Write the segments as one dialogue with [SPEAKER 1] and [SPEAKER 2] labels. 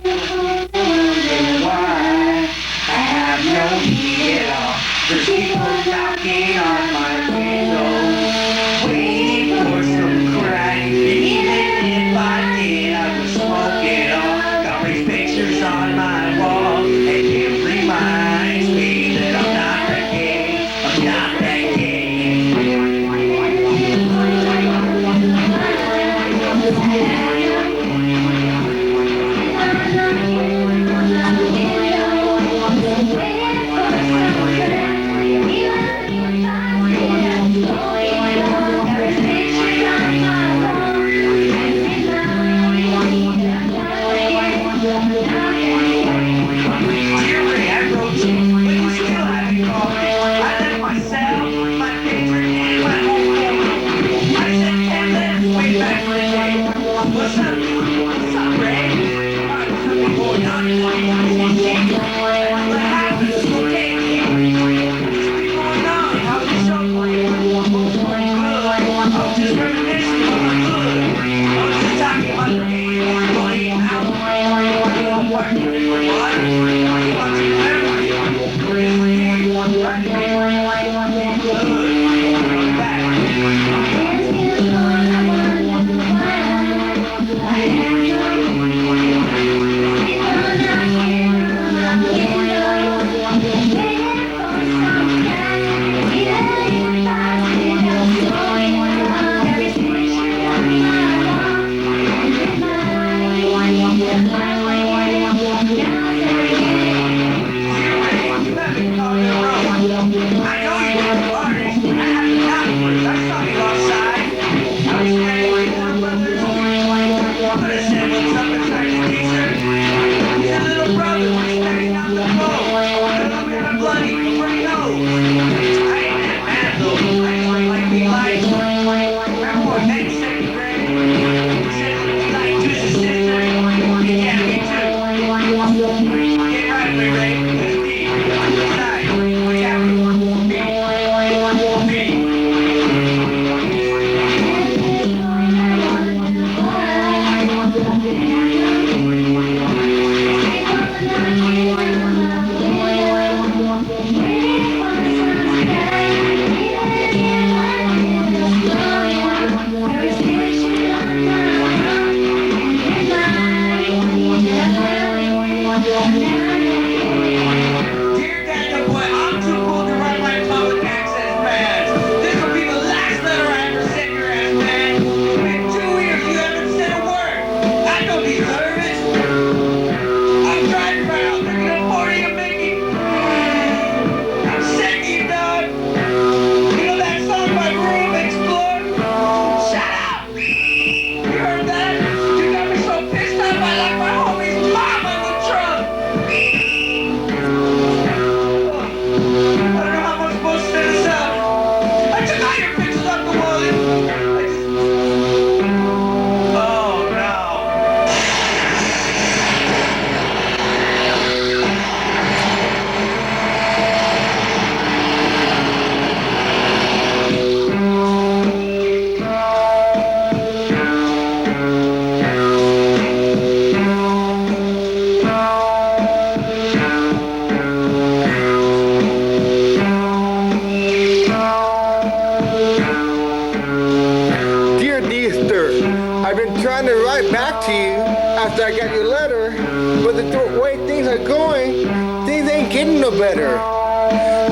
[SPEAKER 1] wondering why I have no heat at all. There's people knocking on my window, waiting for some crying. Even if I did, I would smoke it all. Got these pictures on my wall, and it reminds me that I'm not that gay. I'm not that gay.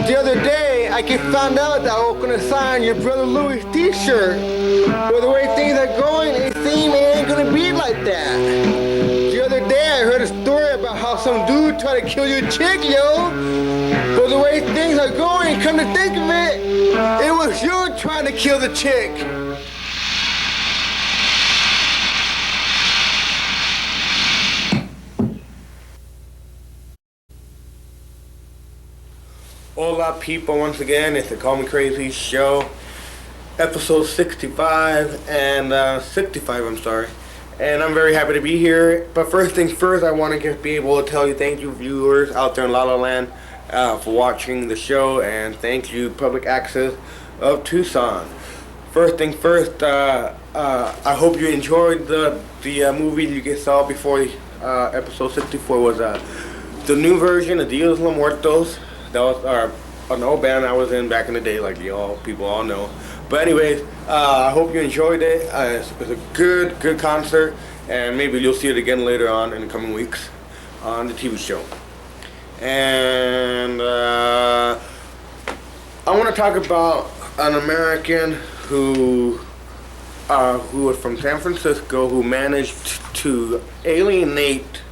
[SPEAKER 2] The other day, I found out that I was going to sign your brother Louis' t-shirt. But the way things are going, it seems it ain't going to be like that. The other day, I heard a story about how some dude tried to kill your chick, yo. But the way things are going, come to think of it, it was you trying to kill the chick. Hola people, once again, it's the Call Me Crazy show, episode 65, and 65, I'm sorry, and I'm very happy to be here. But first things first, I want to be able to tell you thank you viewers out there in La La Land for watching the show, and thank you Public Access of Tucson. First things first, I hope you enjoyed the movie you saw before episode 64 was the new version of Dios Los Muertos. That was an old band I was in back in the day, like people all know. But anyways, I hope you enjoyed it. It's a good concert, and maybe you'll see it again later on in the coming weeks on the TV show. And I want to talk about an American who was from San Francisco, who managed to alienate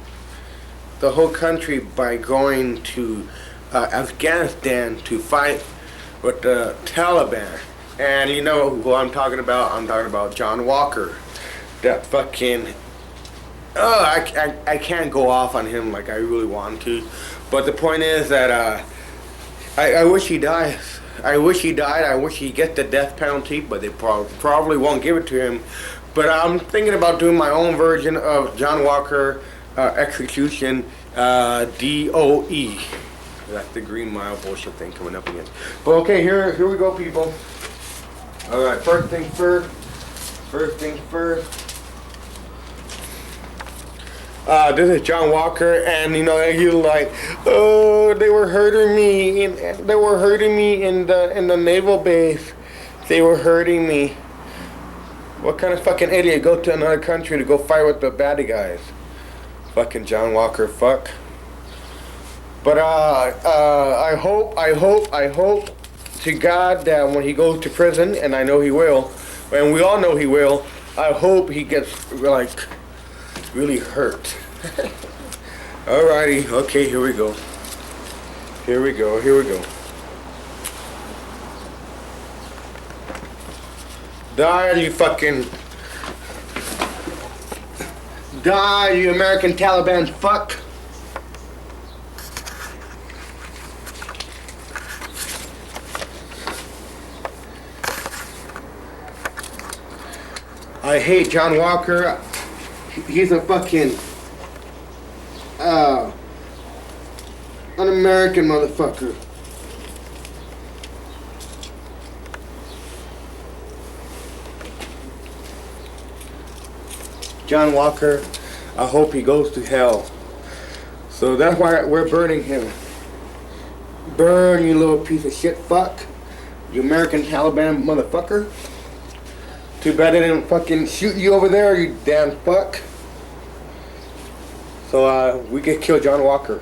[SPEAKER 2] the whole country by going to Afghanistan to fight with the Taliban. And you know who I'm talking about? I'm talking about John Walker. That fucking... I can't go off on him like I really want to. But the point is that I wish he dies. I wish he died. I wish he gets the death penalty, but they probably won't give it to him. But I'm thinking about doing my own version of John Walker execution, DOE. That's the Green Mile bullshit thing coming up again. But okay, here we go, people. All right, first things first. This is John Walker, and you know, you're like, oh, they were hurting me, and they were hurting me in the naval base. They were hurting me. What kind of fucking idiot go to another country to go fight with the baddie guys? Fucking John Walker, fuck. But I hope to God that when he goes to prison, and I know he will, and we all know he will, I hope he gets like really hurt. Alrighty, okay, here we go. Die, you fucking... Die, you American Taliban fuck. I hate John Walker. He's a fucking un-American motherfucker. John Walker, I hope he goes to hell. So that's why we're burning him. Burn, you little piece of shit fuck. You American Taliban motherfucker. Too bad they didn't fucking shoot you over there, you damn fuck. So we could kill John Walker.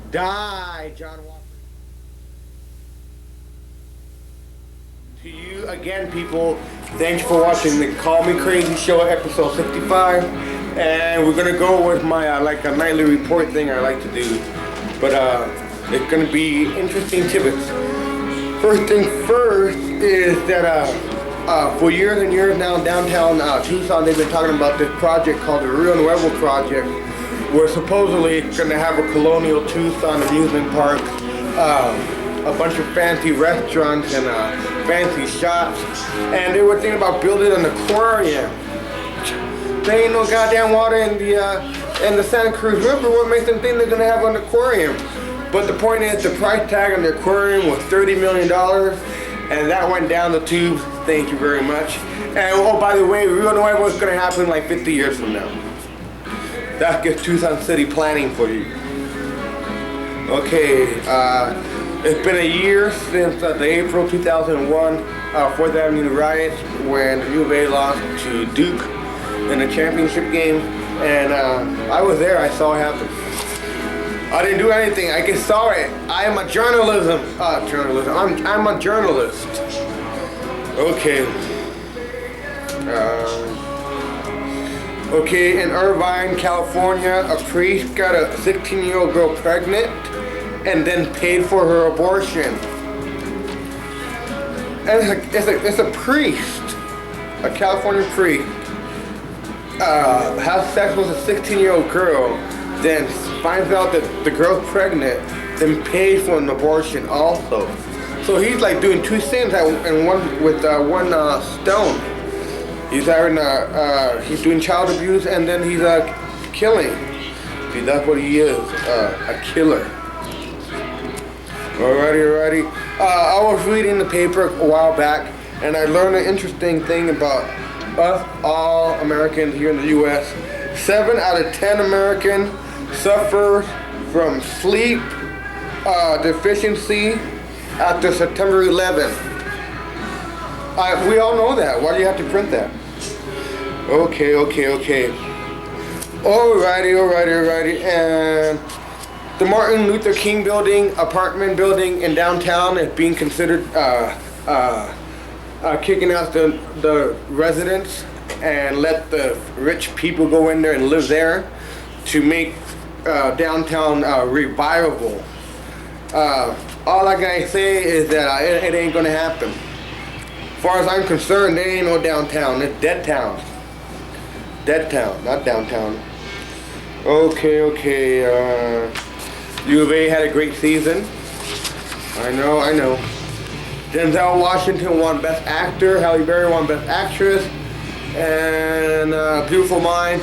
[SPEAKER 2] Die, John Walker. To you again, people, thanks for watching the Call Me Crazy Show, episode 65. And we're gonna go with my like a nightly report thing I like to do. But it's gonna be interesting tidbits. First thing first is that for years and years now, downtown Tucson, they've been talking about this project called the Rio Nuevo Project, where supposedly it's going to have a colonial Tucson amusement park, a bunch of fancy restaurants and fancy shops, and they were thinking about building an aquarium. There ain't no goddamn water in the Santa Cruz River. What makes them think they're going to have an aquarium? But the point is, the price tag on the aquarium was $30 million, and that went down the tubes. Thank you very much. And oh, by the way, Rio Nuevo is going to happen like 50 years from now. That gets Tucson City planning for you. Okay, it's been a year since the April 2001 4th Avenue riots when the U of A lost to Duke in the championship game, and I was there. I saw it happen. I didn't do anything. I just saw it. I am a journalism. I'm a journalist. Okay. Okay, in Irvine, California, a priest got a 16-year-old girl pregnant and then paid for her abortion. And it's a priest, a California priest, has sex with a 16-year-old girl, then finds out that the girl's pregnant, then pays for an abortion also. So he's like doing two things and one with one stone. He's he's doing child abuse and then he's killing. See, that's what he is, a killer. Alrighty. I was reading the paper a while back and I learned an interesting thing about us, all Americans here in the U.S. 7 out of 10 Americans suffer from sleep deficiency after September 11th. We all know that. Why do you have to print that? Okay. Alrighty. And the Martin Luther King building, apartment building in downtown is being considered kicking out the residents and let the rich people go in there and live there to make downtown revival. All I gotta say is that it ain't gonna happen. As far as I'm concerned, there ain't no downtown. It's dead town. Dead town, not downtown. Okay. U of A had a great season. I know. Denzel Washington won Best Actor. Halle Berry won Best Actress. And Beautiful Mind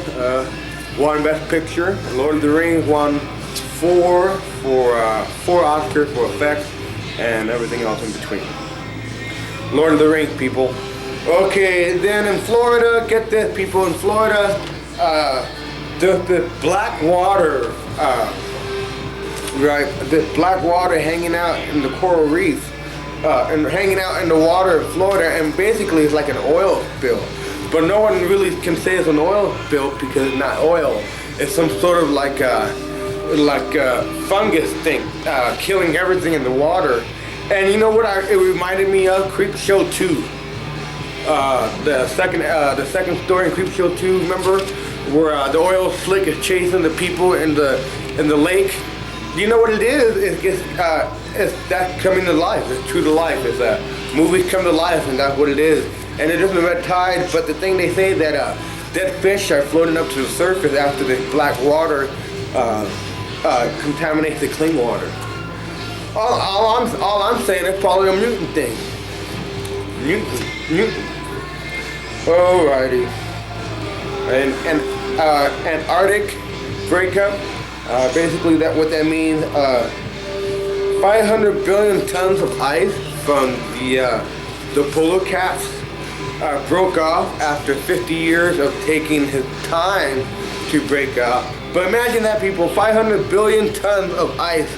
[SPEAKER 2] won Best Picture. Lord of the Rings won four Oscars for effects and everything else in between. Lord of the Rings, people. Okay, then in Florida, get this, people, in Florida, the black water, this black water hanging out in the coral reef, and hanging out in the water of Florida, and basically it's like an oil spill. But no one really can say it's an oil spill because it's not oil. It's some sort of like fungus thing, killing everything in the water. And you know what it reminded me of? Creepshow 2. The second story in Creepshow 2, remember? Where the oil slick is chasing the people in the lake. You know what it is? It's that coming to life. It's true to life. It's movies come to life, and that's what it is. And it isn't a red tide, but the thing they say that dead fish are floating up to the surface after the black water contaminates the clean water. All I'm saying is probably a mutant thing. Mutant. Alrighty. And Antarctic breakup. Basically, what that means. 500 billion tons of ice from the polar caps broke off after 50 years of taking his time to break off. But imagine that, people. 500 billion tons of ice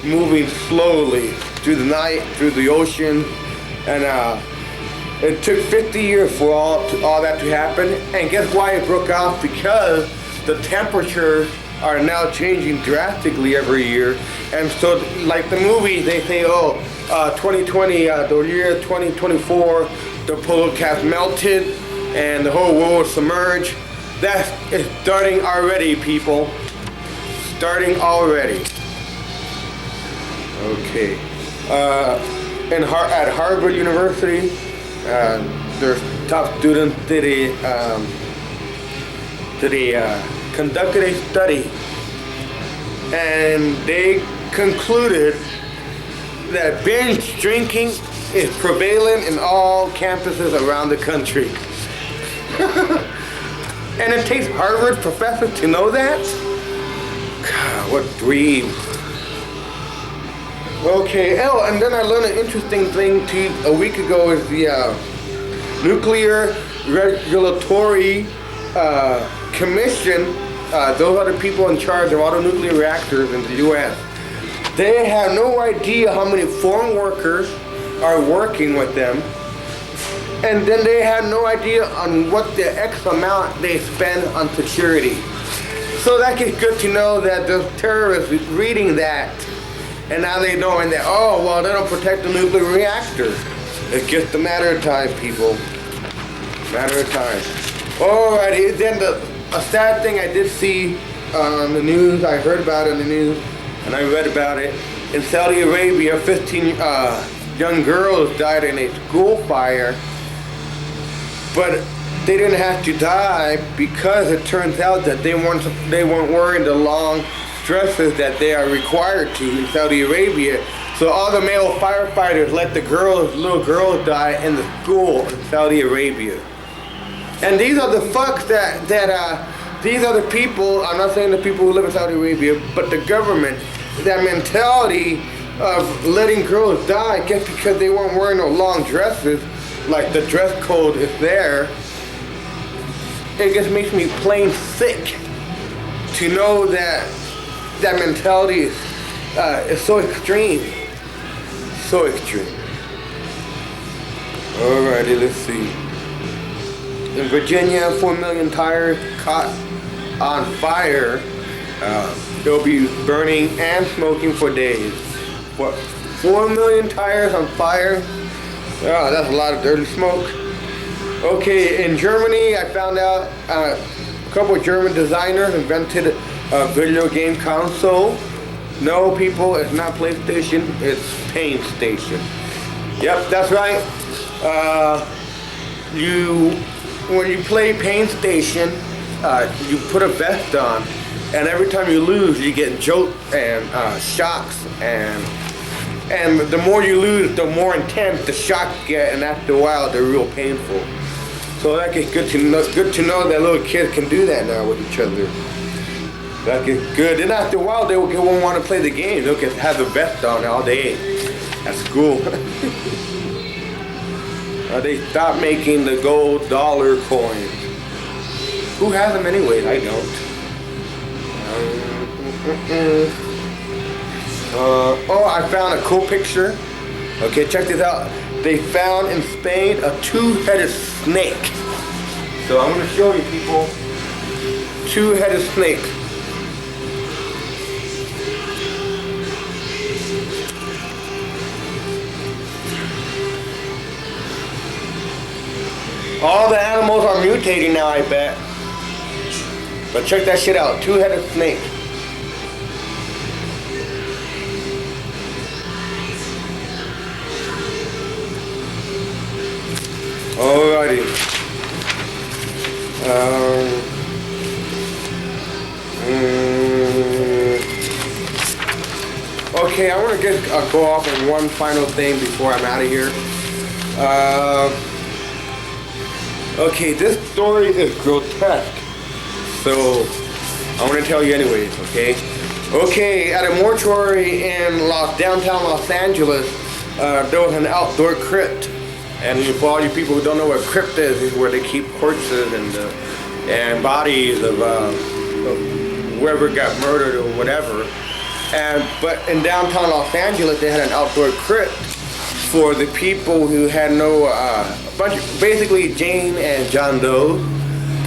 [SPEAKER 2] moving slowly through the night, through the ocean, and it took 50 years for all that to happen. And guess why it broke off? Because the temperatures are now changing drastically every year. And so, like the movie, they say, 2020, the year 2024, the polar caps melted and the whole world was submerged. That is starting already, people. Starting already. Okay. At Harvard University, their top students conducted a study, and they concluded that binge drinking is prevalent in all campuses around the country. And it takes Harvard professors to know that? God, what dream. Okay, and then I learned an interesting thing a week ago is the Nuclear Regulatory Commission. Those are the people in charge of all the nuclear reactors in the U.S. They have no idea how many foreign workers are working with them. And then they have no idea on what the X amount they spend on security. So that is good to know that the terrorists reading that, and now they knowing that, they don't protect the nuclear reactor. It's just a matter of time, people. Matter of time. Alrighty, then a sad thing I did see on the news, I heard about it in the news, and I read about it. In Saudi Arabia, 15 young girls died in a school fire, but they didn't have to die because it turns out that they weren't wearing the long dresses that they are required to in Saudi Arabia So all the male firefighters let the little girls die in the school in Saudi Arabia. And these are the fucks these are the people, I'm not saying the people who live in Saudi Arabia, but the government, that mentality of letting girls die just because they weren't wearing no long dresses, like the dress code is there. It just makes me plain sick to know that mentality is so extreme. So extreme. Alrighty, let's see. In Virginia, 4 million tires caught on fire. They'll be burning and smoking for days. What? 4 million tires on fire? Oh, that's a lot of dirty smoke. Okay, in Germany, I found out a couple of German designers invented a video game console. No, people, it's not PlayStation, it's Pain Station. Yep, that's right. When you play Pain Station, you put a vest on, and every time you lose, you get jolts and shocks, and the more you lose, the more intense the shocks get, and after a while, they're real painful. So that is good to know. Good to know that little kids can do that now with each other. That is good. And after a while, they won't want to play the game. They'll just have the vest on all day at school. They stopped making the gold dollar coins. Who has them anyways? I don't. I found a cool picture. Okay, check this out. They found in Spain a two-headed snake. So I'm going to show you people. Two-headed snake. All the animals are mutating now, I bet. But check that shit out. Two-headed snake. Alrighty. Okay, I want to go off on one final thing before I'm out of here. Okay, this story is grotesque, so I want to tell you anyways, okay? Okay, at a mortuary in downtown Los Angeles, there was an outdoor crypt. And for all you people who don't know what a crypt is where they keep corpses and bodies of whoever got murdered or whatever. But in downtown Los Angeles, they had an outdoor crypt for the people who had basically Jane and John Doe.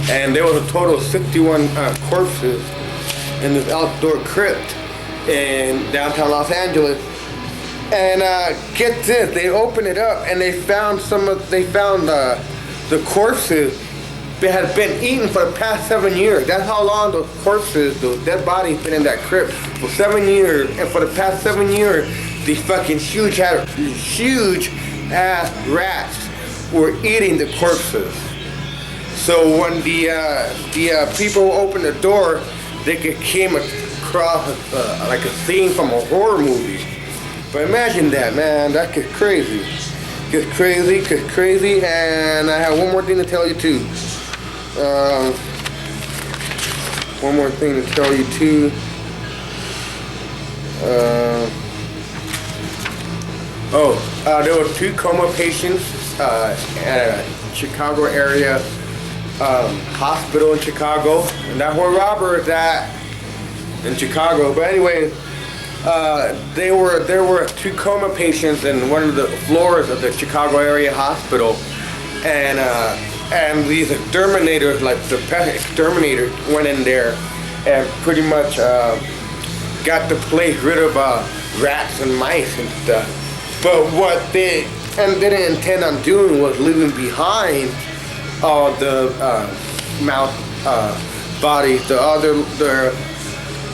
[SPEAKER 2] And there was a total of 61 corpses in this outdoor crypt in downtown Los Angeles. And get this, they opened it up and they found the corpses that had been eaten for the past 7 years. That's how long those corpses, those dead bodies, been in that crypt for 7 years. And for the past 7 years, these fucking huge ass rats were eating the corpses. So when the people opened the door, they came across like a scene from a horror movie. But imagine that, man. That gets crazy. Gets crazy. And I have one more thing to tell you too. There were 2 coma patients at a Chicago area hospital in Chicago, and that's where Robert is at in Chicago. But anyway. There were 2 coma patients in one of the floors of the Chicago area hospital, and these exterminators, like the pest exterminators, went in there and pretty much got the place rid of rats and mice and stuff. But what they didn't intend on doing was leaving behind all the mouse bodies, the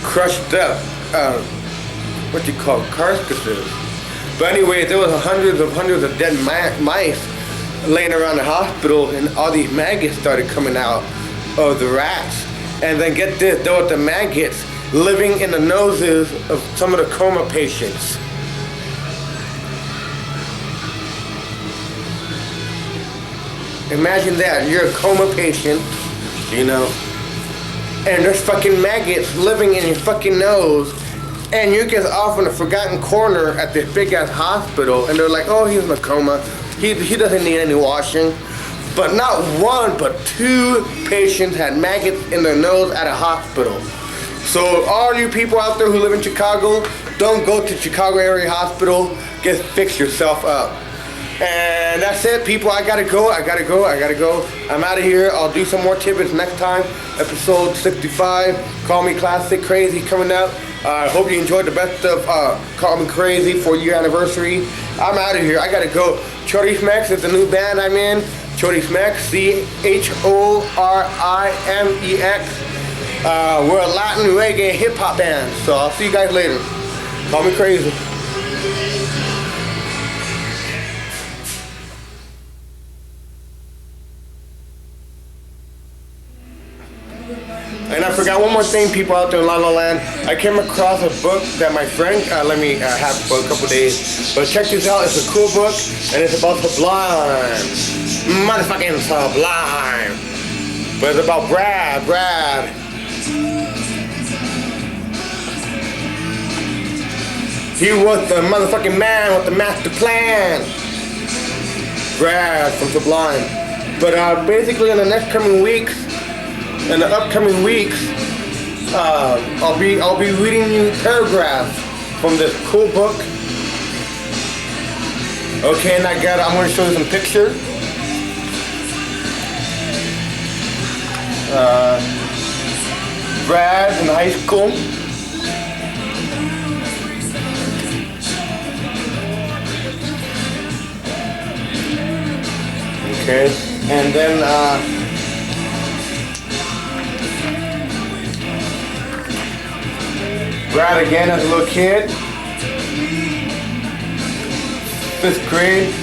[SPEAKER 2] crushed up. Carcasses. But anyway, there was hundreds of dead mice laying around the hospital, and all these maggots started coming out of the rats. And then get this, there were the maggots living in the noses of some of the coma patients. Imagine that. You're a coma patient, you know, and there's fucking maggots living in your fucking nose, and you get off in a forgotten corner at this big ass hospital, and they're like, oh, he's in a coma. He doesn't need any washing. But not one, but two patients had maggots in their nose at a hospital. So all you people out there who live in Chicago, don't go to Chicago area hospital. Just fix yourself up. And that's it, people. I gotta go. I'm out of here. I'll do some more tidbits next time. Episode 65. Call Me Classic Crazy coming up. I hope you enjoyed the best of Call Me Crazy for your anniversary. I'm out of here. I gotta go. Chori's Mex is the new band I'm in. Chori's Mex, CHORIMEX. We're a Latin reggae hip hop band. So I'll see you guys later. Call me crazy. And I forgot one more thing, people out there in La La Land. I came across a book that my friend let me have for a couple days. But check this out, it's a cool book, and it's about Sublime. Motherfucking Sublime. But it's about Brad. He was the motherfucking man with the master plan. Brad from Sublime. But basically in the upcoming weeks, I'll be reading you paragraphs from this cool book. Okay, and I'm going to show you some pictures. Brad in high school. Okay, and then Brad again as a little kid, 5th grade.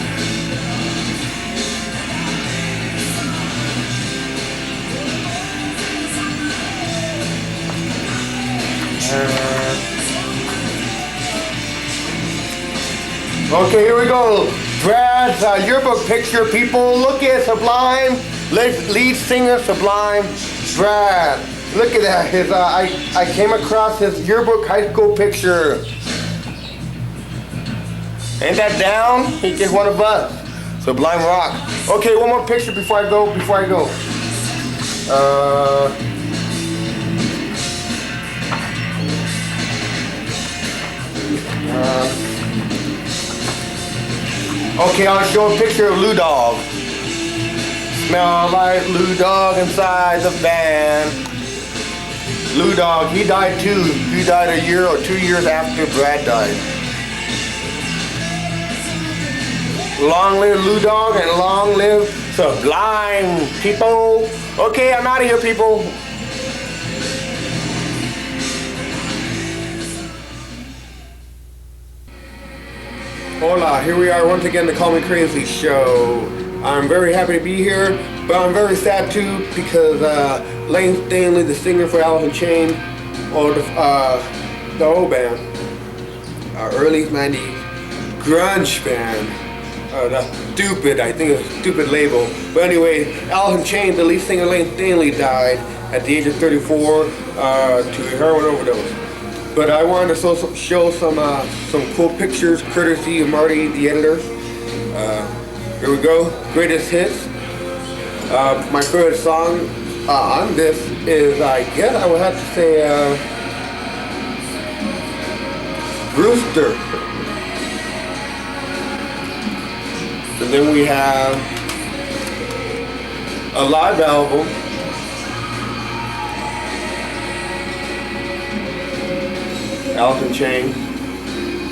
[SPEAKER 2] Okay, here we go. Brad's yearbook picture, people. Look at Sublime, lead singer Sublime, Brad. Look at that. His I came across his yearbook high school picture. Ain't that down? He's just one of us. Sublime rock. Okay, one more picture before I go. Okay, I'll show a picture of Lou Dog. Smell like Lou Dog inside the van. Lou Dog, he died too. He died a year or 2 years after Brad died. Long live Lou Dog and long live Sublime, people. Okay, I'm out of here, people. Hola, here we are once again, the Call Me Crazy show. I'm very happy to be here, but I'm very sad too because Layne Staley, the singer for Alice in Chains, or the old band, early 90s grunge band. That's stupid, I think it's a stupid label. But anyway, Alice in Chains, the lead singer Layne Staley died at the age of 34 to a heroin overdose. But I wanted to show some cool pictures courtesy of Marty, the editor. Here we go, greatest hits. My favorite song on this is, I guess I would have to say, Rooster. And then we have a live album. Alice in Chains.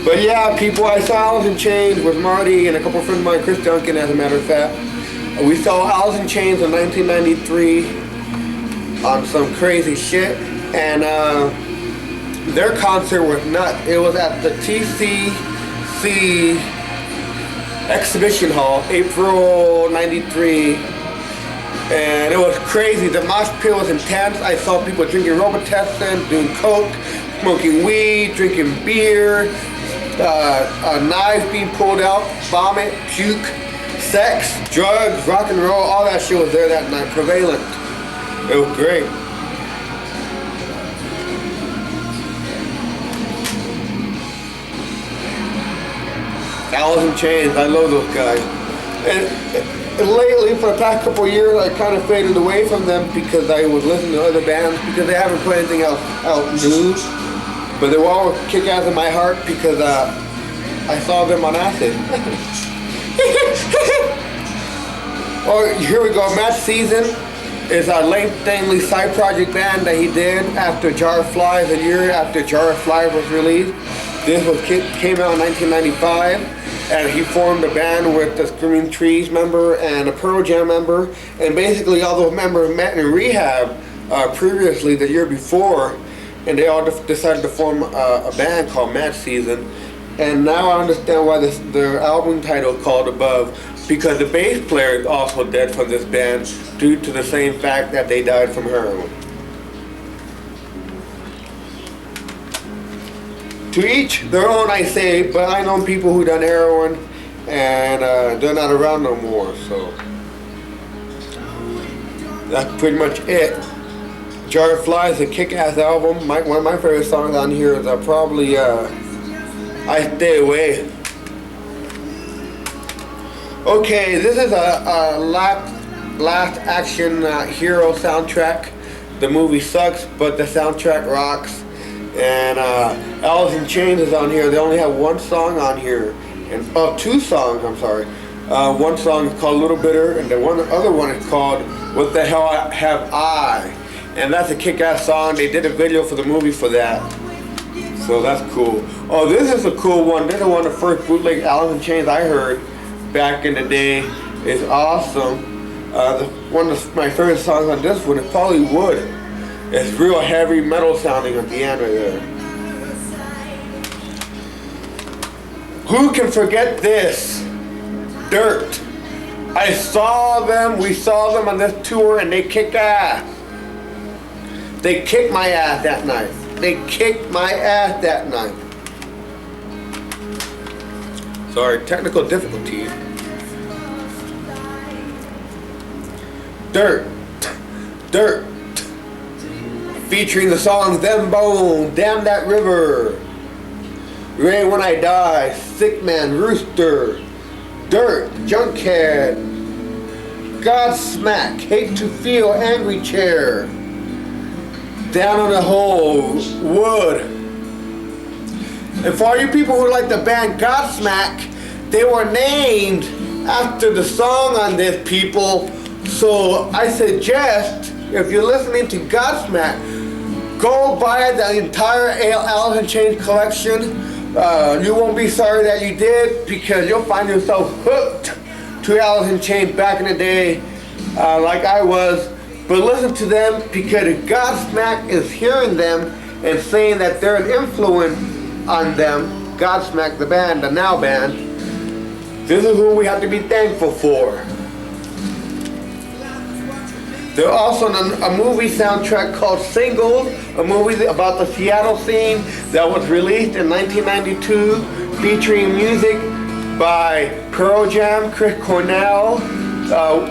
[SPEAKER 2] But yeah, people, I saw Alice in Chains with Marty and a couple of friends of mine, Chris Duncan, as a matter of fact. We saw Alice in Chains in 1993 on some crazy shit, and their concert was nuts. It was at the TCC Exhibition Hall, April 93. And it was crazy. The mosh pit was intense. I saw people drinking Robitussin, doing coke, smoking weed, drinking beer, a knife being pulled out, vomit, puke, sex, drugs, rock and roll, all that shit was there that night, prevalent. It was great. Alice in Chains, I love those guys. And lately, for the past couple of years, I kind of faded away from them because I was listening to other bands because they haven't put anything else out new. But they were all kick ass in my heart because I saw them on acid. Oh, here we go. Match Season is a Layne Staley side project band that he did after Jar of Flies, a year after Jar of Flies was released. This came out in 1995. And he formed a band with the Screaming Trees member and a Pearl Jam member. And basically all those members met in rehab previously the year before. And they all decided to form a band called Match Season. And now I understand why their album title called Above. Because the bass player is also dead from this band due to the same fact that they died from heroin. To each their own, I say, but I know people who done heroin and they're not around no more, so that's pretty much it. Jar of Flies, a kick-ass album. One of my favorite songs on here is probably I Stay Away. Okay, this is a last action hero soundtrack. The movie sucks, but the soundtrack rocks. And Alice in Chains is on here. They only have one song on here, and two songs. I'm sorry. One song is called "Little Bitter," and the other one is called "What the Hell Have I?" And that's a kick-ass song. They did a video for the movie for that, so that's cool. Oh, this is a cool one. This is one of the first bootleg Alice in Chains I heard back in the day. It's awesome. One of my favorite songs on this one is probably "Wood." It's real heavy metal sounding at the end right there. Who can forget this? Dirt. We saw them on this tour and they kicked ass. They kicked my ass that night. Sorry, technical difficulties. Dirt. Featuring the songs Them Bone, Damn That River, Rain When I Die, Sick Man, Rooster, Dirt, Junkhead, Godsmack, Hate to Feel, Angry Chair, Down on the Hole, Wood. And for all you people who like the band Godsmack, they were named after the song on this, people. So I suggest, if you're listening to Godsmack, go buy the entire Alice in Chains collection. You won't be sorry that you did because you'll find yourself hooked to Alice in Chains back in the day like I was. But listen to them because Godsmack is hearing them and saying that they're an influence on them. Godsmack, the band, the now band. This is who we have to be thankful for. They're also on a movie soundtrack called Singles, a movie about the Seattle scene that was released in 1992, featuring music by Pearl Jam, Chris Cornell,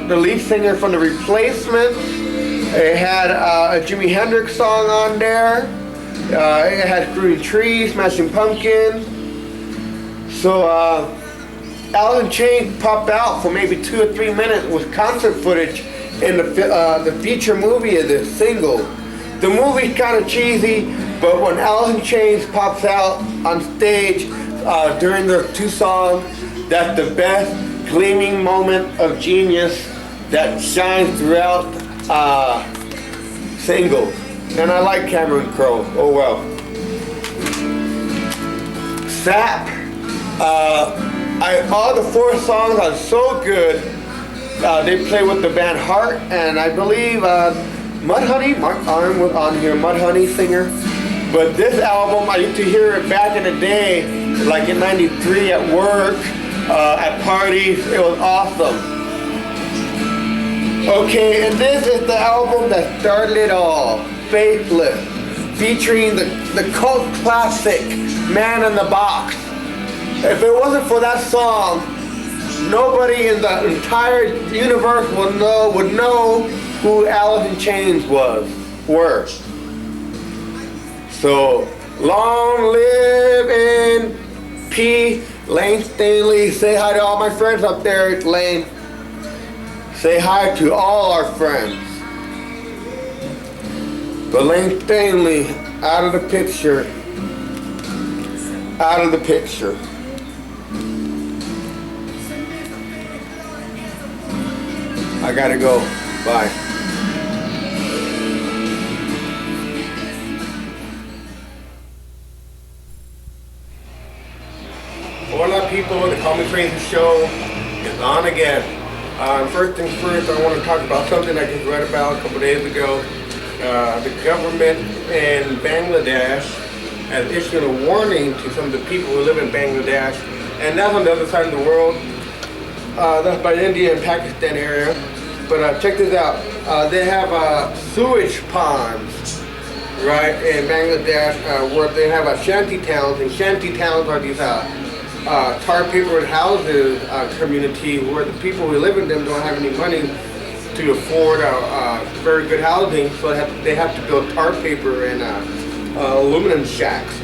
[SPEAKER 2] the lead singer from The Replacements. It had a Jimi Hendrix song on there. It had Screaming Trees, Smashing Pumpkins. So Alice in Chains popped out for maybe 2 or 3 minutes with concert footage in the feature movie of this Single. The movie's kind of cheesy, but when Alice in Chains pops out on stage during their 2 songs, that's the best gleaming moment of genius that shines throughout Singles. And I like Cameron Crowe. Oh well. Sap. All the 4 songs are so good. They play with the band Heart, and I believe Mudhoney, Mark Arm was on here, Mudhoney singer. But this album, I used to hear it back in the day, like in '93 at work, at parties. It was awesome. Okay, and this is the album that started it all, Faithless, featuring the cult classic Man in the Box. If it wasn't for that song, nobody in the entire universe would know who Alice in Chains were. So, long live in peace, Layne Staley. Say hi to all my friends up there, Layne. Say hi to all our friends. But Layne Staley, out of the picture. Out of the picture. I gotta go. Bye. Hola people, the Call Me Crazy show is on again. First things first, I want to talk about something I just read about a couple days ago. The government in Bangladesh has issued a warning to some of the people who live in Bangladesh, and that's on the other side of the world. That's by India and Pakistan area. But check this out. They have sewage ponds, right, in Bangladesh, where they have shanty towns, and shanty towns are these tar papered houses community where the people who live in them don't have any money to afford very good housing, so they have to build tar paper and aluminum shacks.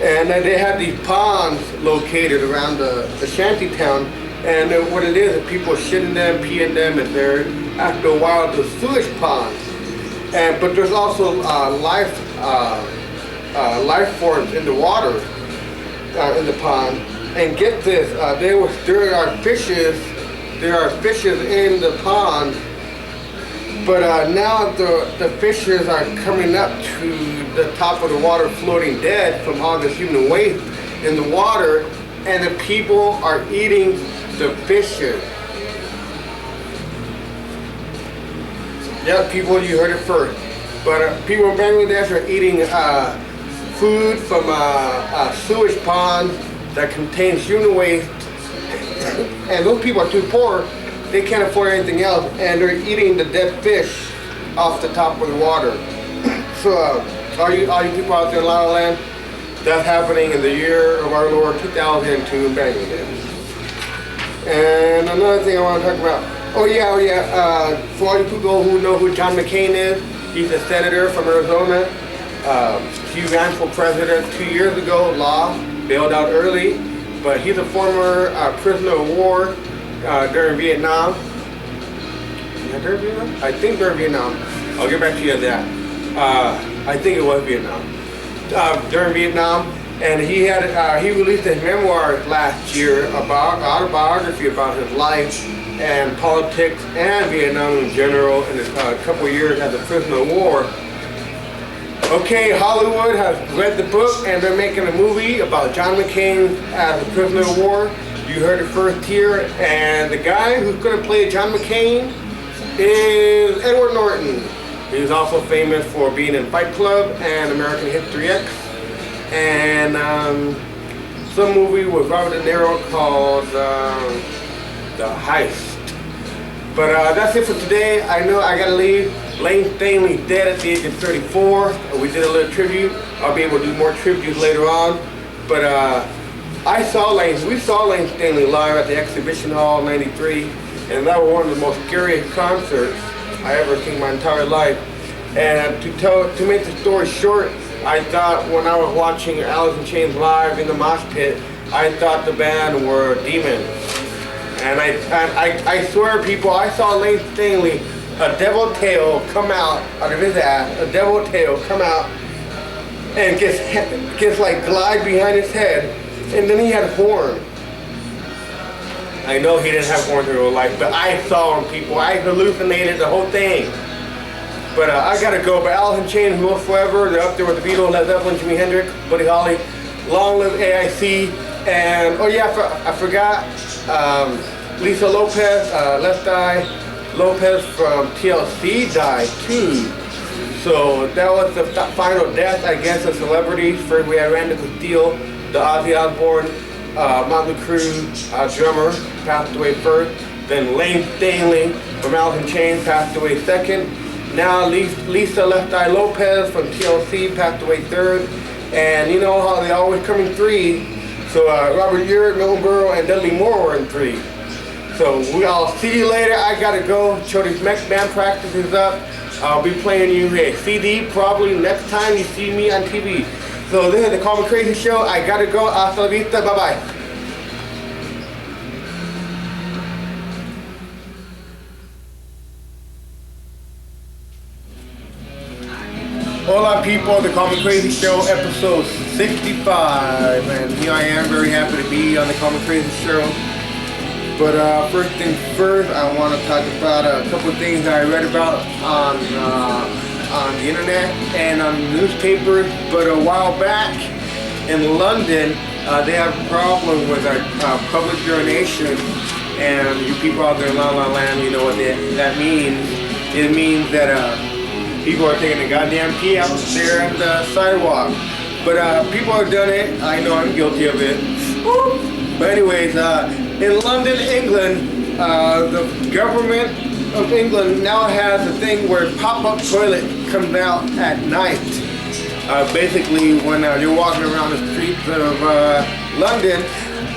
[SPEAKER 2] And they have these ponds located around the shanty town, and what it is people shit in them, pee in them, and they're after a while the sewage ponds. But there's also life forms in the water in the pond. And get this, there are fishes in the pond, but now the fishes are coming up to the top of the water floating dead from all this human waste in the water, and the people are eating the fishes. Yeah, people, you heard it first. But people in Bangladesh are eating food from sewage ponds that contains human waste, and those people are too poor, they can't afford anything else, and they're eating the dead fish off the top of the water. So all you people out there in La La Land, that's happening in the year of our Lord 2002 in Bangladesh. And another thing I want to talk about, for all you people who know who John McCain is, he's a senator from Arizona. He ran for president 2 years ago, lost, bailed out early, but he's a former prisoner of war during Vietnam. During Vietnam? I think during Vietnam. I'll get back to you on that. I think it was Vietnam. During Vietnam, and he released his memoir last year about autobiography about his life and politics and Vietnam in general in a couple of years as a prisoner of war. Okay, Hollywood has read the book and they're making a movie about John McCain as a prisoner of war. You heard it first here, and the guy who's going to play John McCain is Edward Norton. He's also famous for being in Fight Club and American History X, and some movie with Robert De Niro called The Heist. But that's it for today. I know I gotta leave. Layne Staley dead at the age of 34. We did a little tribute. I'll be able to do more tributes later on. But we saw Layne Staley live at the Exhibition Hall in '93, and that was one of the most scariest concerts I ever seen in my entire life. And to make the story short, I thought when I was watching Alice in Chains live in the mosh pit, I thought the band were demons. And I swear, people, I saw Layne Staley, a devil tail come out of his ass, a devil tail come out, and gets like glide behind his head, and then he had horns. I know he didn't have horns in real life, but I saw him, people. I hallucinated the whole thing. But I gotta go. But Alice in Chains will forever. They're up there with the Beatles, Led Zeppelin, Jimi Hendrix, Buddy Holly. Long live AIC. And oh yeah, I forgot. Lisa Lopez, Leslie Lopez from TLC died too. So that was the final death, I guess, of celebrities. First we had Randy Castillo, the Ozzy Osbourne, Motley Crue drummer, passed away first. Then Layne Staley from Alice in Chains passed away second. Now Lisa Leslie Lopez from TLC passed away third. And you know how they always come in three. So Robert Urich, Milton Berle, and Dudley Moore were in three. So I'll see you later. I gotta go. Chody's next band practice is up. I'll be playing you a CD probably next time you see me on TV. So this is the Call Me Crazy Show. I gotta go. Hasta la vista. Bye bye. Hola people, the Call Me Crazy Show, episode 65, and here I am, very happy to be on the Call Me Crazy Show. But first things first, I want to talk about a couple of things that I read about on the internet and on newspapers. But a while back in London, they have a problem with public urination, and you people out there in La La Land, you know what that means. It means that people are taking a goddamn pee out there on the sidewalk. But people have done it. I know I'm guilty of it. But anyways, in London, England, the government of England now has a thing where pop-up toilet comes out at night. Basically, when you're walking around the streets of London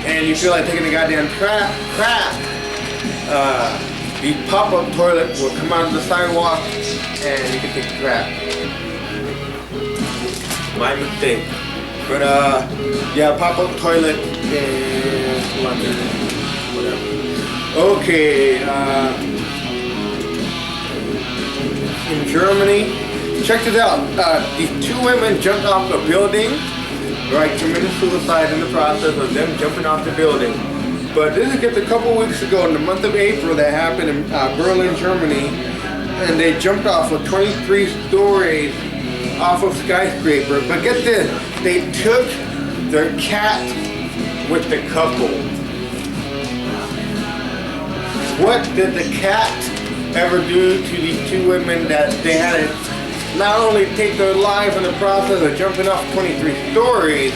[SPEAKER 2] and you feel like taking a goddamn crap, the pop-up toilet will come out of the sidewalk and you can take a crap. My mistake. But yeah, pop-up toilet in London. Whatever. Okay, in Germany, check this out. These two women jumped off a building, right? Committed suicide in the process of them jumping off the building. But this is just a couple weeks ago in the month of April that happened in Berlin, Germany, and they jumped off of 23 stories off of skyscraper. But get this, they took their cat with the couple. What did the cat ever do to these two women that they had to not only take their lives in the process of jumping off 23 stories,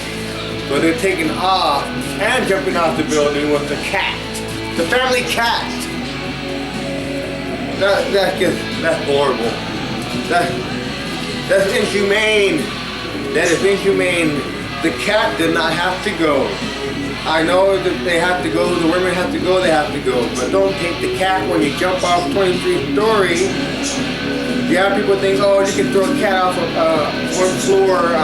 [SPEAKER 2] but they're taking off and jumping off the building with the cat, the family cat. That's horrible. That's inhumane. That is inhumane. The cat did not have to go. I know that they have to go, the women have to go, they have to go. But don't take the cat when you jump off 23 stories. Yeah, people think, oh, you can throw a cat off a one floor,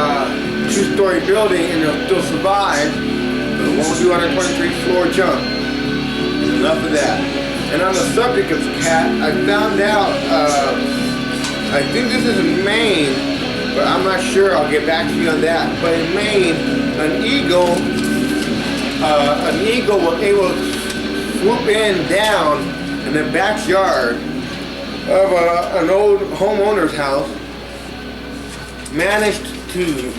[SPEAKER 2] two-story building and they'll still survive. But it won't do on a 23-floor jump. Enough of that. And on the subject of cat, I found out, I think this is in Maine, but I'm not sure, I'll get back to you on that. But in Maine, an eagle was able to swoop down in the backyard of an old homeowner's house, managed to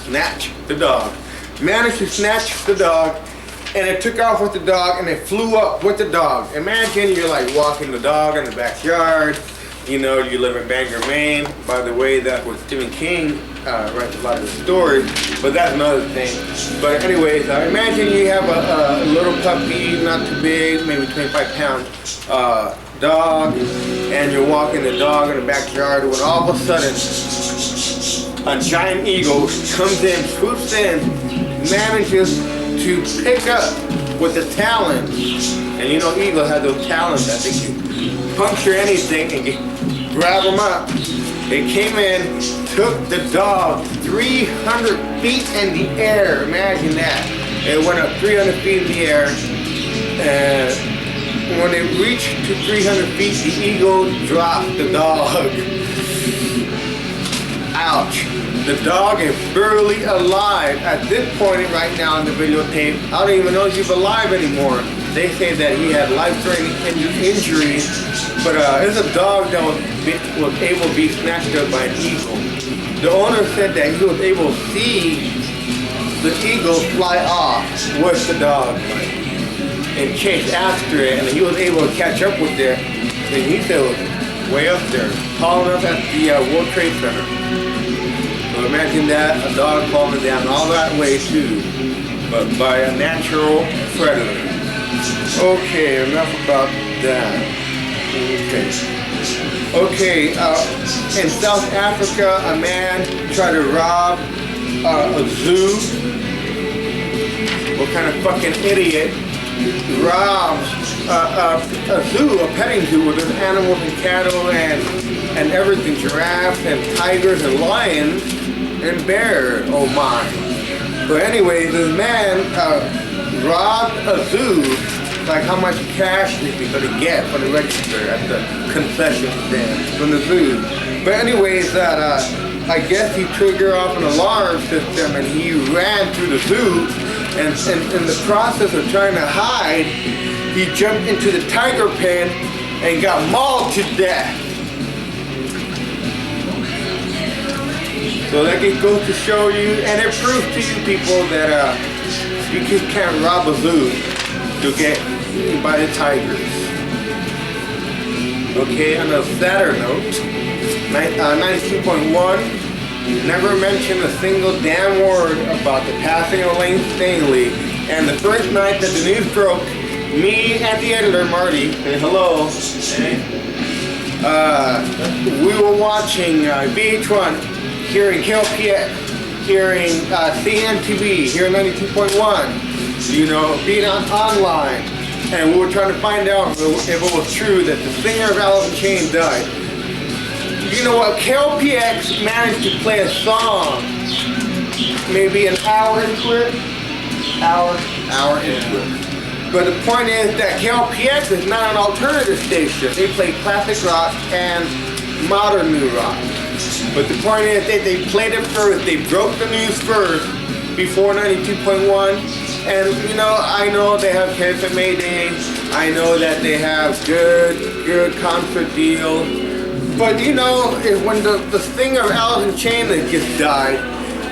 [SPEAKER 2] snatch the dog. And it took off with the dog and it flew up with the dog. Imagine you're like walking the dog in the backyard. You know, you live in Bangor, Maine. By the way, that's where Stephen King writes a lot of the stories, but that's another thing. But anyways, imagine you have a little puppy, not too big, maybe 25 pounds, dog, and you're walking the dog in the backyard when all of a sudden a giant eagle comes in, swoops in, manages to pick up with the talons. And you know, eagles have those talons that they can puncture anything and grab them up. It came in, took the dog 300 feet in the air. Imagine that. It went up 300 feet in the air. And when it reached to 300 feet, the eagle dropped the dog. Ouch. The dog is barely alive. At this point right now in the videotape, I don't even know if he's alive anymore. They say that he had life-threatening injuries, but it's a dog that was able to be snatched up by an eagle. The owner said that he was able to see the eagle fly off with the dog and chase after it, and he was able to catch up with it. And he said it was way up there, tall enough at the World Trade Center. So imagine that, a dog falling down all that way too, but by a natural predator. Okay, enough about that. Okay, in South Africa, a man tried to rob a zoo. What kind of fucking idiot robs a zoo, a petting zoo with there's animals and cattle and everything, giraffes and tigers and lions and bears. Oh my. But anyway, this man robbed a zoo. Like how much cash is he gonna get from the register at the concession stand from the zoo? But anyways, that I guess he triggered off an alarm system and he ran through the zoo, and in the process of trying to hide, he jumped into the tiger pen and got mauled to death. So that just goes to show you, and it proves to you people that you just can't rob a zoo to get eaten by the tigers. Okay, on a sadder note, 92.1 never mentioned a single damn word about the passing of Layne Staley. And the first night that the news broke, me and the editor, Marty, say hello, we were watching VH1, hearing KLPX, hearing CNTV, hearing 92.1, you know, being online. And we were trying to find out if it was true that the singer of Alice in Chains died. You know what? KLPX managed to play a song, maybe an hour into it. Hour into it. But the point is that KLPX is not an alternative station. They play classic rock and modern new rock. But the point is that they played it first. They broke the news first before 92.1. And you know, I know they have Cancer Mayday. I know that they have good concert deals. But you know, when the singer of Alice in Chains just died,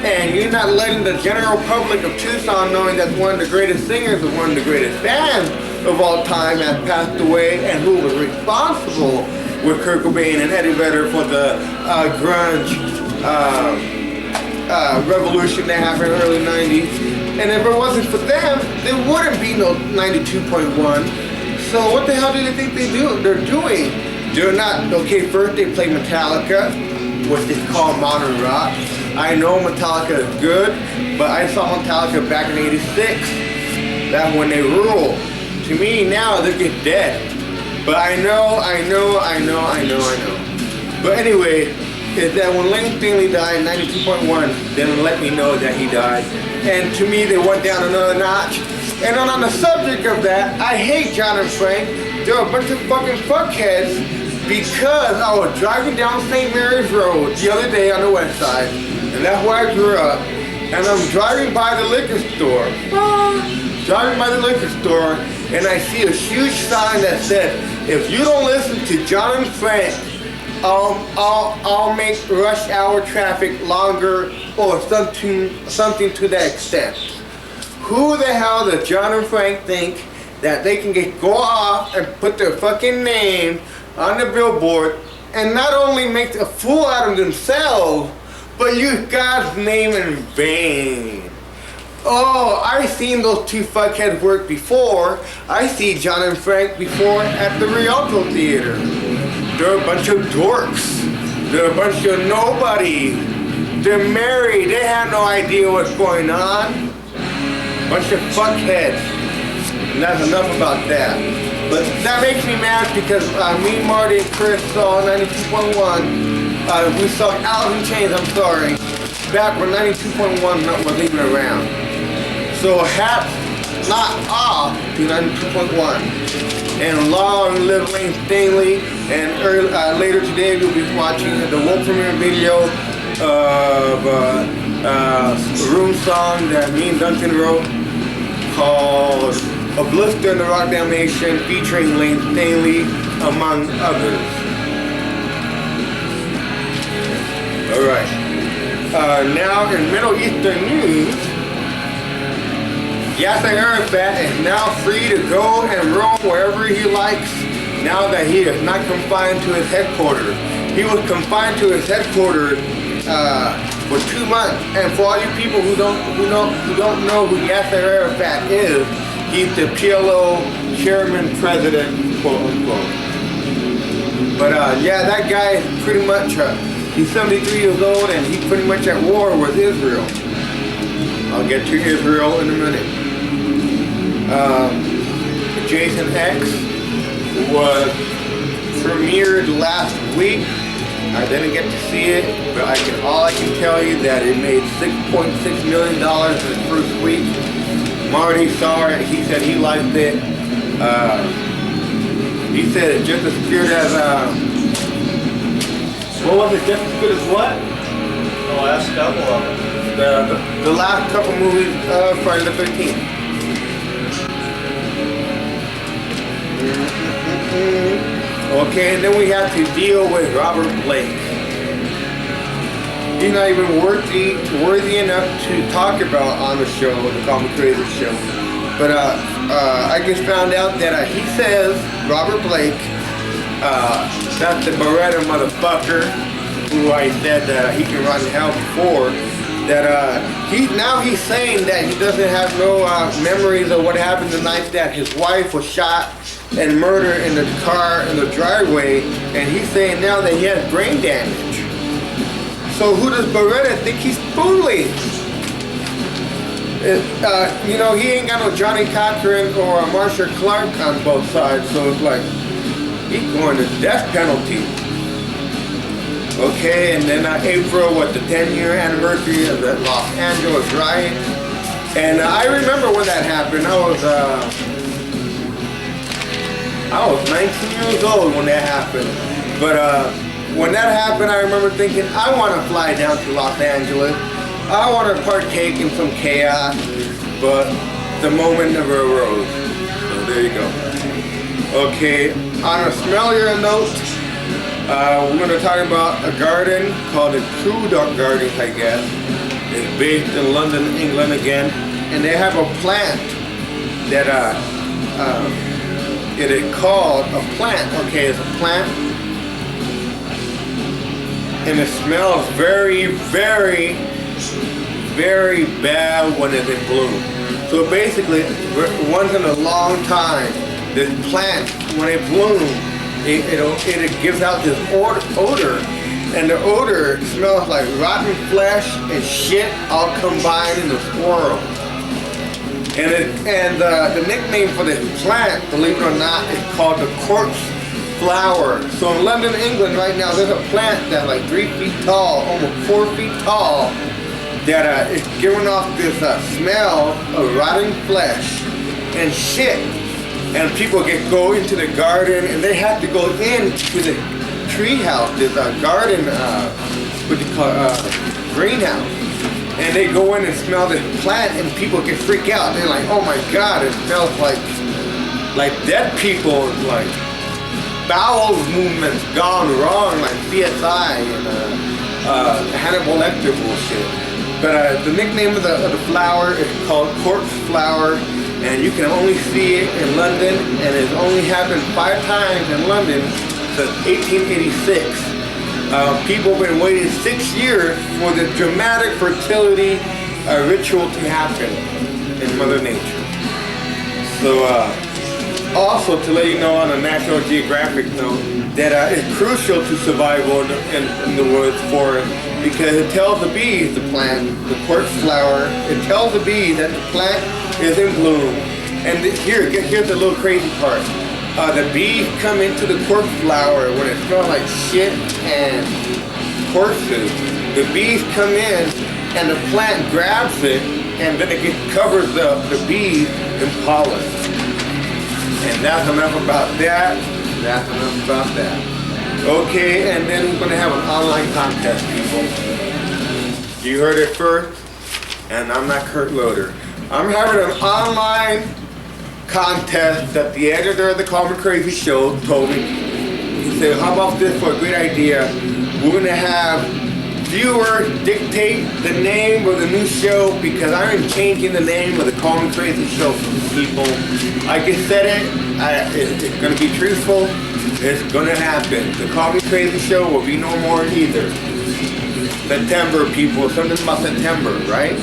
[SPEAKER 2] and you're not letting the general public of Tucson knowing that one of the greatest singers of one of the greatest bands of all time has passed away, and who was responsible with Kurt Cobain and Eddie Vedder for the grunge revolution that happened in the early 90s. And if it wasn't for them, there wouldn't be no 92.1. So what the hell do they think they're doing? They're not, okay, first they play Metallica, which is called modern rock. I know Metallica is good, but I saw Metallica back in '86. That's when they ruled. To me, now they're just dead. But I know. But anyway, is that when Layne Staley died in 92.1, then let me know that he died. And to me, they went down another notch. And on the subject of that, I hate John and Frank. They're a bunch of fucking fuckheads. Because I was driving down St. Mary's Road the other day on the west side, and that's where I grew up, and I'm driving by the liquor store, and I see a huge sign that said, if you don't listen to John and Frank, I'll make rush hour traffic longer, or something to that extent. Who the hell does John and Frank think that they can go off and put their fucking name on the billboard and not only make a fool out of themselves, but use God's name in vain? Oh, I've seen those two fuckheads work before. I see John and Frank before at the Rialto Theater. They're a bunch of dorks. They're a bunch of nobodies. They're married. They have no idea what's going on. Bunch of fuckheads. And that's enough about that. But that makes me mad because me, Marty, and Chris saw 92.1. We saw Alice in Chains, I'm sorry, back when 92.1 was even around. So hats not off to 92.1. And long live Layne Staley. And later today we'll be watching the world premiere video of a room song that me and Duncan wrote called A Blister in the Rock Damnation, featuring Layne Staley, among others. Alright. Now in Middle Eastern news, Yasser Arafat is now free to go and roam wherever he likes now that he is not confined to his headquarters. He was confined to his headquarters for 2 months, and for all you people who don't know who Yasser Arafat is, he's the PLO chairman president, quote unquote. But yeah, that guy is pretty much, he's 73 years old and he's pretty much at war with Israel. I'll get to Israel in a minute. Jason X was premiered last week. I didn't get to see it, but all I can tell you that it made $6.6 million in its first week. Marty saw it. He said he liked it. He said it's just as good as what was it? Just as good as what?
[SPEAKER 3] The last couple of them.
[SPEAKER 2] The last couple movies of Friday the 13th. Okay, and then we have to deal with Robert Blake. He's not even worthy enough to talk about on the show, the Call Me Crazy show. But I just found out that he says, Robert Blake, that's the Beretta motherfucker, who I said that he can run hell before, that he's saying that he doesn't have no memories of what happened the night that his wife was shot and murdered in the car in the driveway, and he's saying now that he has brain damage. So who does Beretta think he's fooling? He ain't got no Johnny Cochran or Marsha Clark on both sides, so it's like he's going to death penalty. Okay, and then April, the 10-year anniversary of the Los Angeles riot, and I remember when that happened. I was 19 years old when that happened. But when that happened, I remember thinking, I want to fly down to Los Angeles. I want to partake in some chaos. But the moment never arose. So there you go. Okay, on a smellier note, we're going to talk about a garden called the True Dark Gardens, I guess. It's based in London, England again. And they have a plant that it is called a plant. Okay, it's a plant, and it smells very, very, very bad when it's in bloom. So basically, once in a long time, this plant, when it blooms, it gives out this odor, and the odor smells like rotten flesh and shit all combined in a swirl. And the nickname for this plant, believe it or not, is called the corpse flower. So in London, England right now, there's a plant that's like 3 feet tall, almost 4 feet tall, that is giving off this smell of rotting flesh and shit. And people go into the garden, and they have to go into the tree house, this garden, greenhouse. And they go in and smell this plant, and people can freak out. They're like, oh my God, it smells like dead people, like bowel movements gone wrong, like CSI and Hannibal Lecter bullshit. But the nickname of the flower is called corpse flower, and you can only see it in London, and it's only happened 5 times in London since 1886. People have been waiting 6 years for the dramatic fertility ritual to happen in Mother Nature. So, also to let you know on a National Geographic note, that it's crucial to survival in the woods forest, because it tells the bees, the plant, the corpse flower, it tells the bees that the plant is in bloom. And here's the little crazy part. The bees come into the corpse flower when it smells like shit and corpses. The bees come in, and the plant grabs it, and then it covers the bees in pollen. And that's enough about that. That's enough about that. Okay, and then we're going to have an online contest, people. You heard it first, and I'm not Kurt Loder. I'm having an online contest that the editor of the Call Me Crazy show told me. He said, how about this for a great idea? We're going to have viewers dictate the name of the new show, because I'm changing the name of the Call Me Crazy show for people. I just said it. It's going to be truthful. It's going to happen. The Call Me Crazy show will be no more either. September, people. Something about September, right?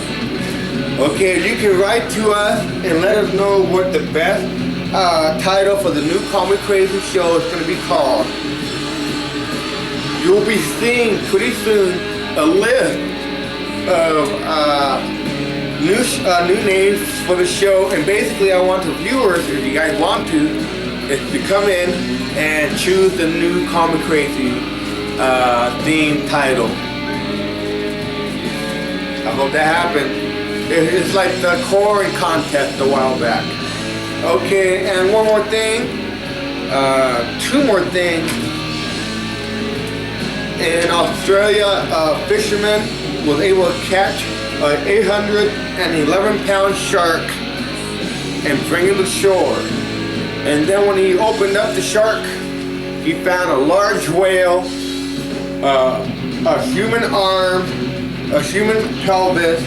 [SPEAKER 2] Okay, you can write to us and let us know what the best title for the new Call Me Crazy show is going to be called. You'll be seeing pretty soon a list of new names for the show, and basically I want the viewers, if you guys want to, is to come in and choose the new Comic Crazy theme title. I hope that happens. It's like the coloring contest a while back. Okay, and one more thing, two more things. In Australia, a fisherman was able to catch an 811-pound shark and bring him to shore. And then when he opened up the shark, he found a large whale, a human arm, a human pelvis,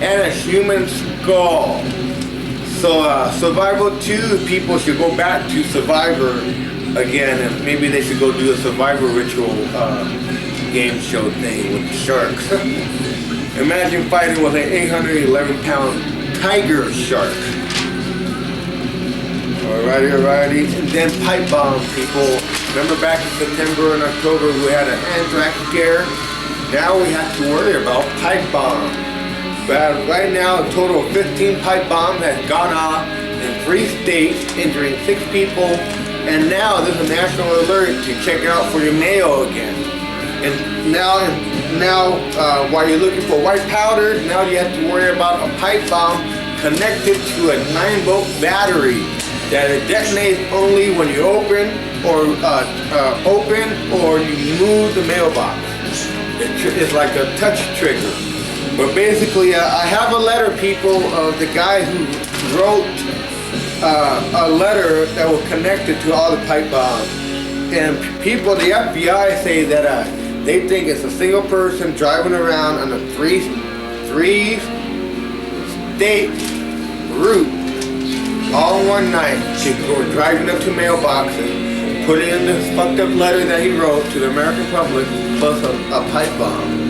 [SPEAKER 2] and a human skull. So Survival 2 people should go back to Survivor again, and maybe they should go do a Survivor ritual game show thing with the sharks. Imagine fighting with an 811-pound tiger shark. Alrighty. And then pipe bomb, people. Remember back in September and October we had an anthrax scare? Now we have to worry about pipe bomb. But right now a total of 15 pipe bombs has gone off in 3 states, injuring 6 people. And now there's a national alert to check out for your mail again. And now while you're looking for white powder, now you have to worry about a pipe bomb connected to a 9-volt battery that it detonates only when you open or you move the mailbox. It's like a touch trigger. But basically, I have a letter, people, of the guy who wrote a letter that was connected to all the pipe bombs. And people, the FBI say that they think it's a single person driving around on a three state route all one night, driving up to mailboxes, putting in this fucked up letter that he wrote to the American public, plus a pipe bomb.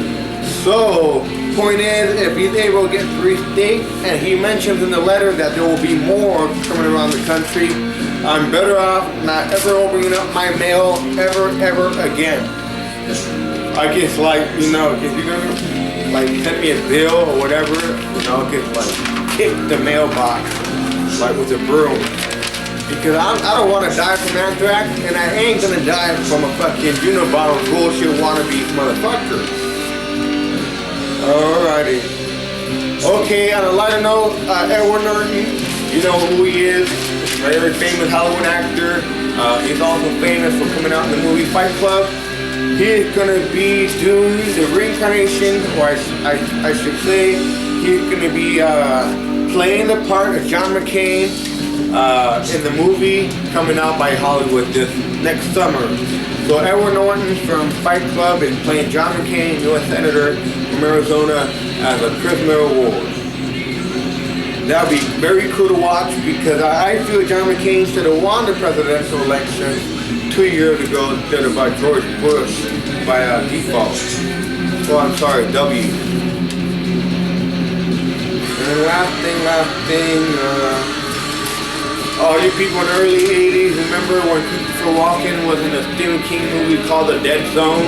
[SPEAKER 2] So, point is, if he's able to get 3 states, and he mentions in the letter that there will be more coming around the country, I'm better off not ever opening up my mail ever again. I guess, like, you know, if you're gonna like send me a bill or whatever, you know, just like kick the mailbox like with a broom. Because I don't want to die from anthrax, and I ain't gonna die from a fucking Unibottle bullshit wannabe motherfucker. Alrighty. Okay, on a lighter note, Edward Norton, you know who he is. Very famous Hollywood actor. He's also famous for coming out in the movie Fight Club. He's gonna be doing the reincarnation, or I should say, he's gonna be playing the part of John McCain in the movie coming out by Hollywood this next summer. So Edward Norton from Fight Club is playing John McCain, U.S. Senator from Arizona, as a prisoner of war. That would be very cool to watch, because I feel John McCain should have won the presidential election 2 years ago instead of by George Bush by default. Oh, I'm sorry, W. And last thing, all you people in the early 80s, remember when Christopher Walken was in a Stephen King movie called The Dead Zone?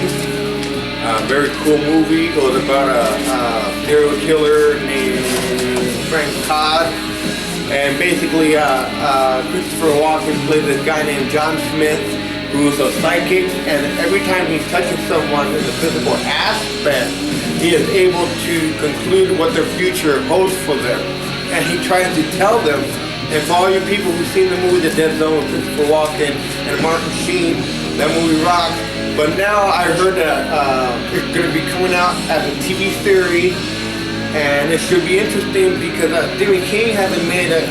[SPEAKER 2] Very cool movie. It was about a serial killer named Frank Todd. And basically, Christopher Walken plays this guy named John Smith, who's a psychic, and every time he touches someone in the physical aspect, he is able to conclude what their future holds for them. And he tries to tell them, and for all you people who've seen the movie The Dead Zone with Christopher Walken and Martin Sheen, that movie rocks. But now I heard that it's going to be coming out as a TV series, and it should be interesting because Stephen King hasn't made a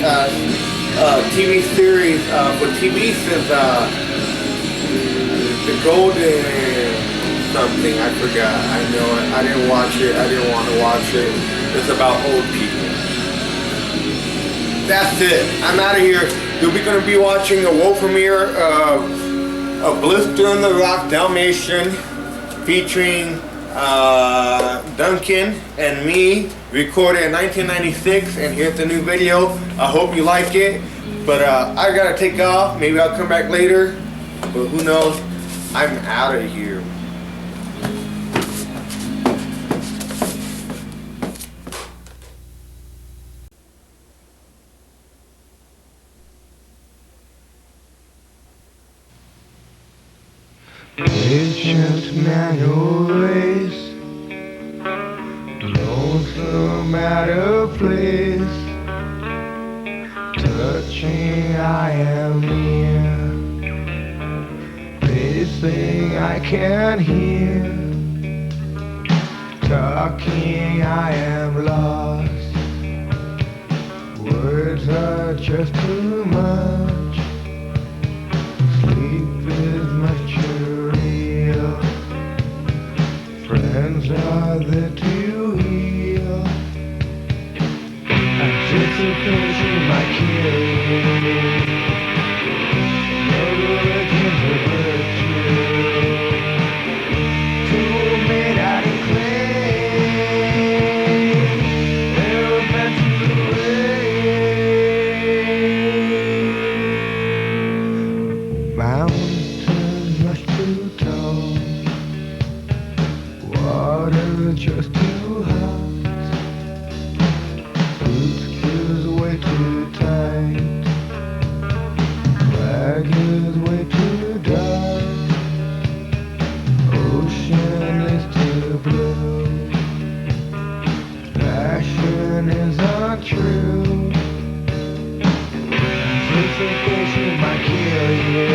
[SPEAKER 2] TV series for TV since The Golden something, I forgot. I know it. I didn't watch it. I didn't want to watch it. It's about old people. That's it. I'm out of here. We're going to be watching a world premiere of A Blister on the Rock Dalmatian, featuring Duncan and me, recorded in 1996, and here's the new video. I hope you like it, but I gotta take off. Maybe I'll come back later, but who knows. I'm out of here. ancient manual race, lonesome out of place, touching I am near, pacing I can hear, talking I am lost, words are just too much, sleep is much too real, friends are there to heal, anticipation might kill you, no religion's a virtue, tool made out of clay, they were meant to rain, mountains much too tall, water just too hot, boots is way too tight, flag is way too dark, ocean is too blue, passion is untrue, anticipation might kill you.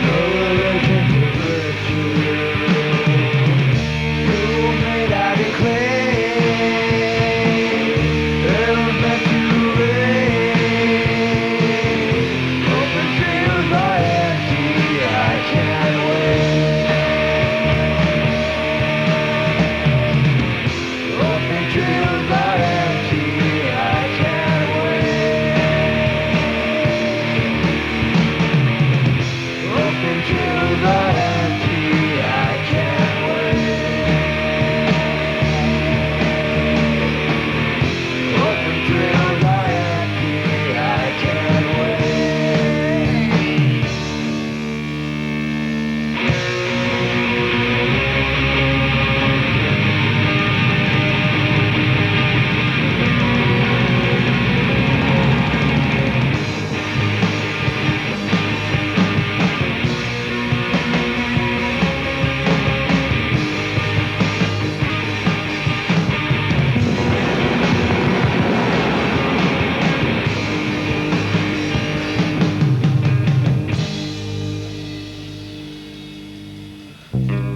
[SPEAKER 2] No religion's a virtue. You made out of clay. They were meant to rain. Open fields are empty. I can't wait. Open fields are empty. I can't wait. Open fields are empty. I can't wait. Open fields are empty. I can't wait.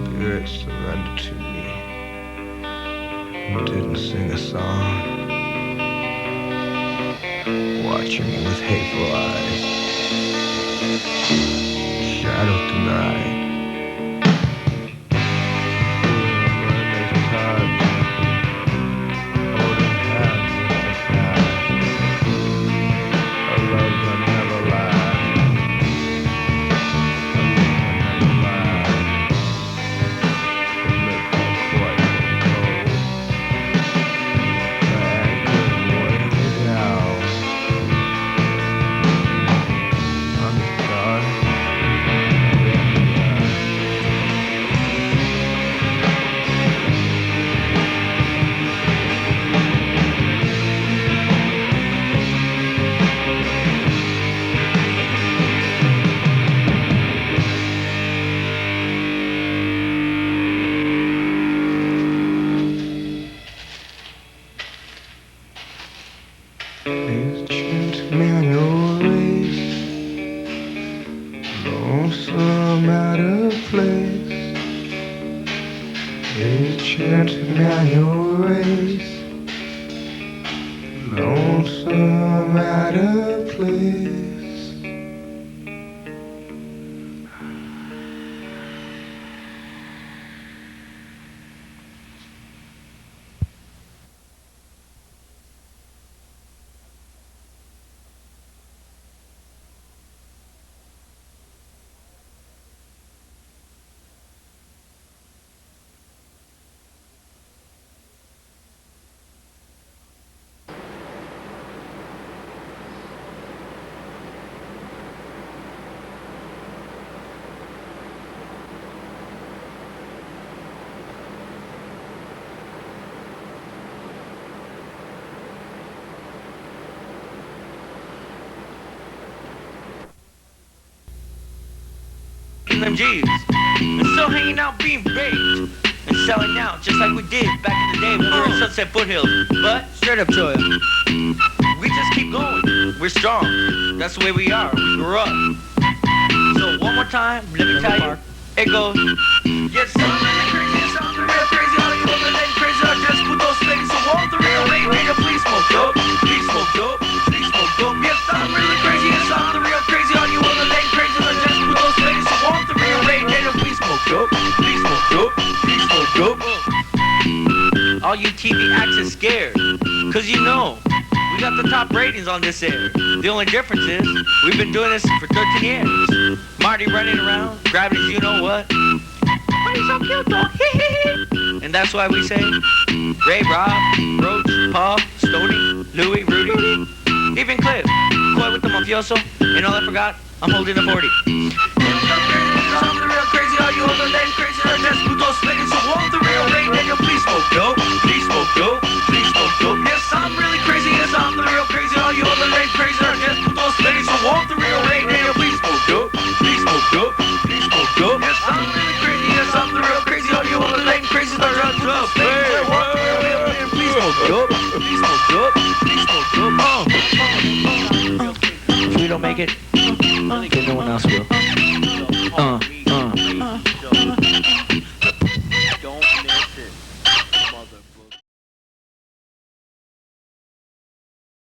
[SPEAKER 2] Spirit surrendered to me, didn't sing a song, watching me with hateful eyes, shadows tonight. Ancient manual race, lonesome out of place. Ancient manual race, lonesome out of place.
[SPEAKER 1] making them G's. And still hanging out being baked. And selling out just like we did back in the day when we were in Sunset Foothills. But straight up joy. We just keep going. We're strong. That's the way we are. We grew up. So one more time, let me tell you. It goes. Yes, I'm really crazy. Yes, I'm real crazy. All you other than crazy are just put those things. So all the real late nigga, please smoke dope. Please smoke dope. Please smoke dope. Yes, I'm really crazy. Yes, I'm the real crazy. All you other than crazy are just put those things. So all the real late nigga, please smoke dope. Please smoke dope. Please smoke dope. All you TV acts is scared. Cause you know, we got the top ratings on this air. The only difference is, we've been doing this for 13 years. Marty running around, grabbing his you-know-what. Why you so cute, though? And that's why we say, Ray, Rob, Roach, Paul, Staley, Louie, Rudy, even Cliff, Coy with the mafioso, and all I forgot, I'm holding the 40. I'm the real crazy, all you other than crazy are just putos spitting. So all the real Ray, nigga, please smoke dope, please smoke dope, please smoke dope. Yes, I'm really crazy, yes, I'm the real crazy, all you other than crazy are just putos spitting. So all the real Ray, nigga, please smoke dope, please smoke dope, please smoke dope. Yes, I'm really crazy, yes, I'm the real crazy, all you other than crazy are just putos spitting. So all the real Ray, nigga, please smoke dope, please smoke dope, please smoke dope. If we don't make it, then no one else will.